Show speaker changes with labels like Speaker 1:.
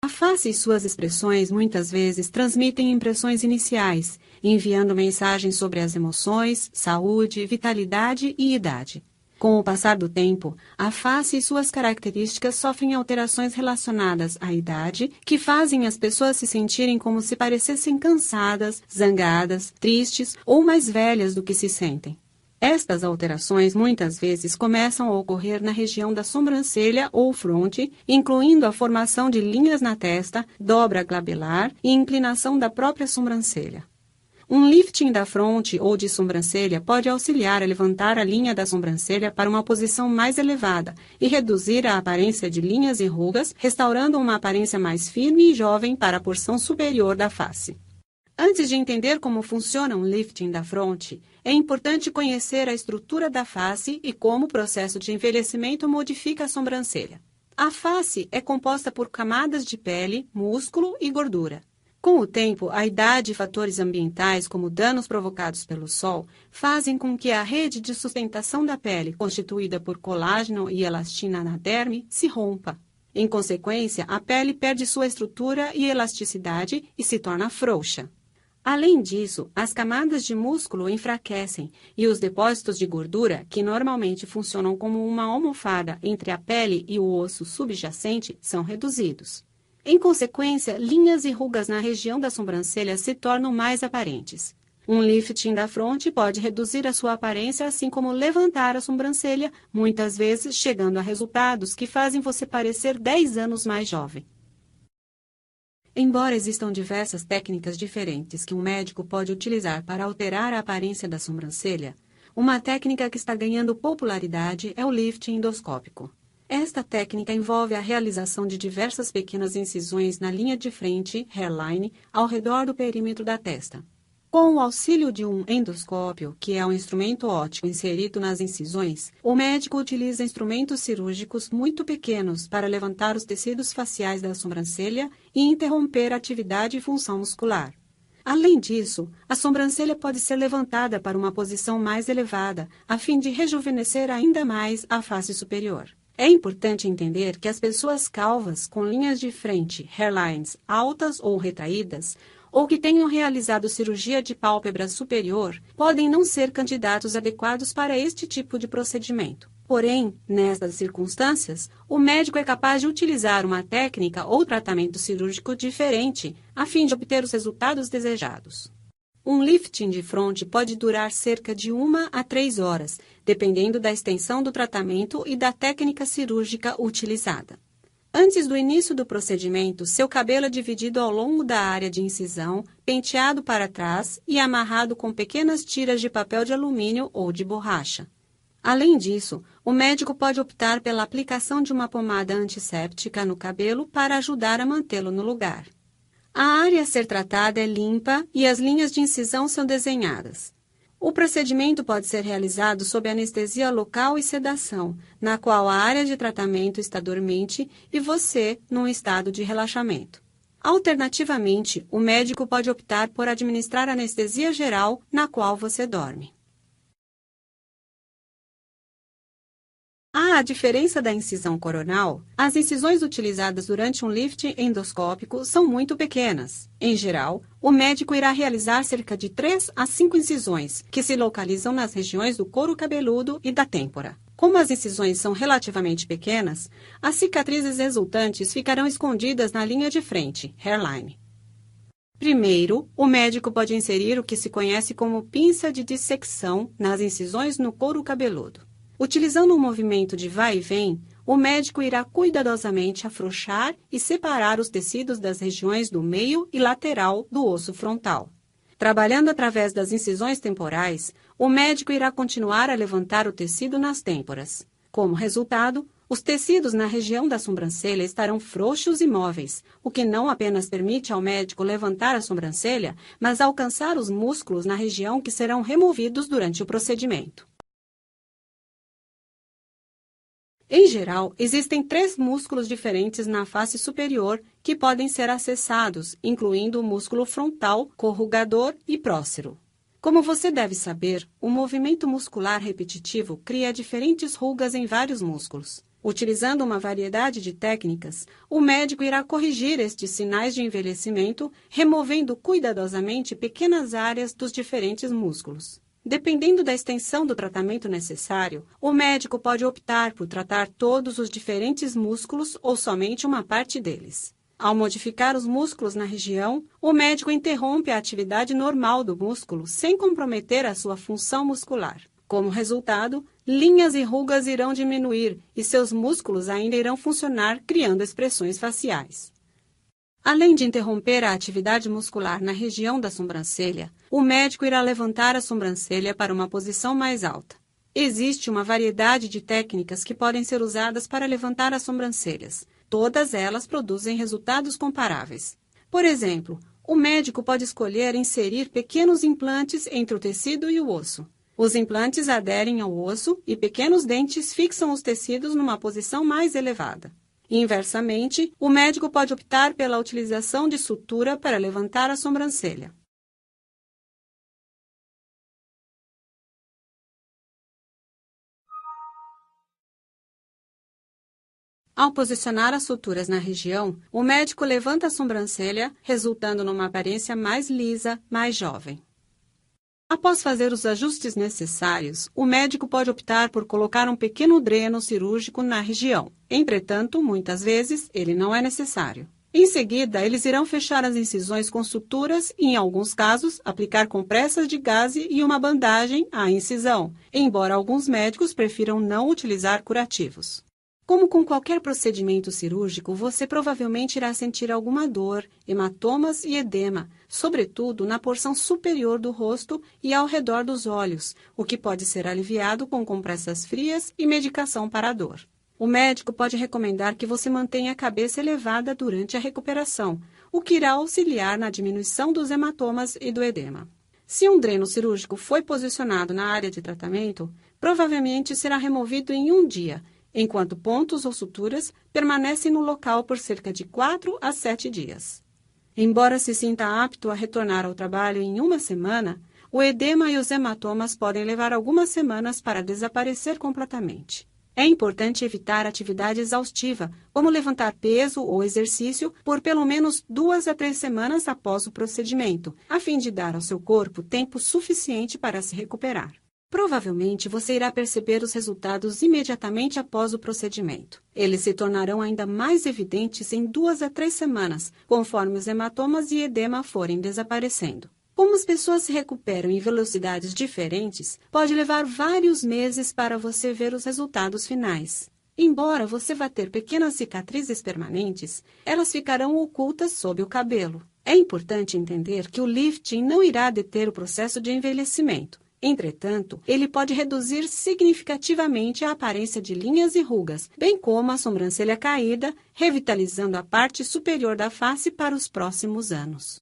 Speaker 1: A face e suas expressões muitas vezes transmitem impressões iniciais, enviando mensagens sobre as emoções, saúde, vitalidade e idade. Com o passar do tempo, a face e suas características sofrem alterações relacionadas à idade, que fazem as pessoas se sentirem como se parecessem cansadas, zangadas, tristes ou mais velhas do que se sentem. Estas alterações muitas vezes começam a ocorrer na região da sobrancelha ou fronte, incluindo a formação de linhas na testa, dobra glabelar e inclinação da própria sobrancelha. Um lifting da fronte ou de sobrancelha pode auxiliar a levantar a linha da sobrancelha para uma posição mais elevada e reduzir a aparência de linhas e rugas, restaurando uma aparência mais firme e jovem para a porção superior da face. Antes de entender como funciona um lifting da fronte, é importante conhecer a estrutura da face e como o processo de envelhecimento modifica a sobrancelha. A face é composta por camadas de pele, músculo e gordura. Com o tempo, a idade e fatores ambientais, como danos provocados pelo sol, fazem com que a rede de sustentação da pele, constituída por colágeno e elastina na derme, se rompa. Em consequência, a pele perde sua estrutura e elasticidade e se torna frouxa. Além disso, as camadas de músculo enfraquecem e os depósitos de gordura, que normalmente funcionam como uma almofada entre a pele e o osso subjacente, são reduzidos. Em consequência, linhas e rugas na região da sobrancelha se tornam mais aparentes. Um lifting da fronte pode reduzir a sua aparência, assim como levantar a sobrancelha, muitas vezes chegando a resultados que fazem você parecer 10 anos mais jovem. Embora existam diversas técnicas diferentes que um médico pode utilizar para alterar a aparência da sobrancelha, uma técnica que está ganhando popularidade é o lifting endoscópico. Esta técnica envolve a realização de diversas pequenas incisões na linha de frente, hairline, ao redor do perímetro da testa. Com o auxílio de um endoscópio, que é um instrumento óptico inserido nas incisões, o médico utiliza instrumentos cirúrgicos muito pequenos para levantar os tecidos faciais da sobrancelha e interromper a atividade e função muscular. Além disso, a sobrancelha pode ser levantada para uma posição mais elevada, a fim de rejuvenescer ainda mais a face superior. É importante entender que as pessoas calvas com linhas de frente, hairlines, altas ou retraídas, ou que tenham realizado cirurgia de pálpebra superior, podem não ser candidatos adequados para este tipo de procedimento. Porém, nestas circunstâncias, o médico é capaz de utilizar uma técnica ou tratamento cirúrgico diferente, a fim de obter os resultados desejados. Um lifting de fronte pode durar cerca de 1 a 3 horas, dependendo da extensão do tratamento e da técnica cirúrgica utilizada. Antes do início do procedimento, seu cabelo é dividido ao longo da área de incisão, penteado para trás e amarrado com pequenas tiras de papel de alumínio ou de borracha. Além disso, o médico pode optar pela aplicação de uma pomada antisséptica no cabelo para ajudar a mantê-lo no lugar. A área a ser tratada é limpa e as linhas de incisão são desenhadas. O procedimento pode ser realizado sob anestesia local e sedação, na qual a área de tratamento está dormente e você num estado de relaxamento. Alternativamente, o médico pode optar por administrar anestesia geral, na qual você dorme. À diferença da incisão coronal, as incisões utilizadas durante um lifting endoscópico são muito pequenas. Em geral, o médico irá realizar cerca de 3 a 5 incisões, que se localizam nas regiões do couro cabeludo e da têmpora. Como as incisões são relativamente pequenas, as cicatrizes resultantes ficarão escondidas na linha de frente, hairline. Primeiro, o médico pode inserir o que se conhece como pinça de dissecção nas incisões no couro cabeludo. Utilizando um movimento de vai e vem, o médico irá cuidadosamente afrouxar e separar os tecidos das regiões do meio e lateral do osso frontal. Trabalhando através das incisões temporais, o médico irá continuar a levantar o tecido nas têmporas. Como resultado, os tecidos na região da sobrancelha estarão frouxos e móveis, o que não apenas permite ao médico levantar a sobrancelha, mas alcançar os músculos na região que serão removidos durante o procedimento. Em geral, existem 3 músculos diferentes na face superior que podem ser acessados, incluindo o músculo frontal, corrugador e prócero. Como você deve saber, o movimento muscular repetitivo cria diferentes rugas em vários músculos. Utilizando uma variedade de técnicas, o médico irá corrigir estes sinais de envelhecimento, removendo cuidadosamente pequenas áreas dos diferentes músculos. Dependendo da extensão do tratamento necessário, o médico pode optar por tratar todos os diferentes músculos ou somente uma parte deles. Ao modificar os músculos na região, o médico interrompe a atividade normal do músculo sem comprometer a sua função muscular. Como resultado, linhas e rugas irão diminuir e seus músculos ainda irão funcionar, criando expressões faciais. Além de interromper a atividade muscular na região da sobrancelha, o médico irá levantar a sobrancelha para uma posição mais alta. Existe uma variedade de técnicas que podem ser usadas para levantar as sobrancelhas. Todas elas produzem resultados comparáveis. Por exemplo, o médico pode escolher inserir pequenos implantes entre o tecido e o osso. Os implantes aderem ao osso e pequenos dentes fixam os tecidos numa posição mais elevada. Inversamente, o médico pode optar pela utilização de sutura para levantar a sobrancelha. Ao posicionar as suturas na região, o médico levanta a sobrancelha, resultando numa aparência mais lisa, mais jovem. Após fazer os ajustes necessários, o médico pode optar por colocar um pequeno dreno cirúrgico na região. Entretanto, muitas vezes, ele não é necessário. Em seguida, eles irão fechar as incisões com suturas e, em alguns casos, aplicar compressas de gaze e uma bandagem à incisão, embora alguns médicos prefiram não utilizar curativos. Como com qualquer procedimento cirúrgico, você provavelmente irá sentir alguma dor, hematomas e edema, sobretudo na porção superior do rosto e ao redor dos olhos, o que pode ser aliviado com compressas frias e medicação para a dor. O médico pode recomendar que você mantenha a cabeça elevada durante a recuperação, o que irá auxiliar na diminuição dos hematomas e do edema. Se um dreno cirúrgico foi posicionado na área de tratamento, provavelmente será removido em um dia, enquanto pontos ou suturas permanecem no local por cerca de 4 a 7 dias. Embora se sinta apto a retornar ao trabalho em uma semana, o edema e os hematomas podem levar algumas semanas para desaparecer completamente. É importante evitar atividade exaustiva, como levantar peso ou exercício, por pelo menos 2 a 3 semanas após o procedimento, a fim de dar ao seu corpo tempo suficiente para se recuperar. Provavelmente você irá perceber os resultados imediatamente após o procedimento. Eles se tornarão ainda mais evidentes em 2 a 3 semanas, conforme os hematomas e edema forem desaparecendo. Como as pessoas se recuperam em velocidades diferentes, pode levar vários meses para você ver os resultados finais. Embora você vá ter pequenas cicatrizes permanentes, elas ficarão ocultas sob o cabelo. É importante entender que o lifting não irá deter o processo de envelhecimento. Entretanto, ele pode reduzir significativamente a aparência de linhas e rugas, bem como a sobrancelha caída, revitalizando a parte superior da face para os próximos anos.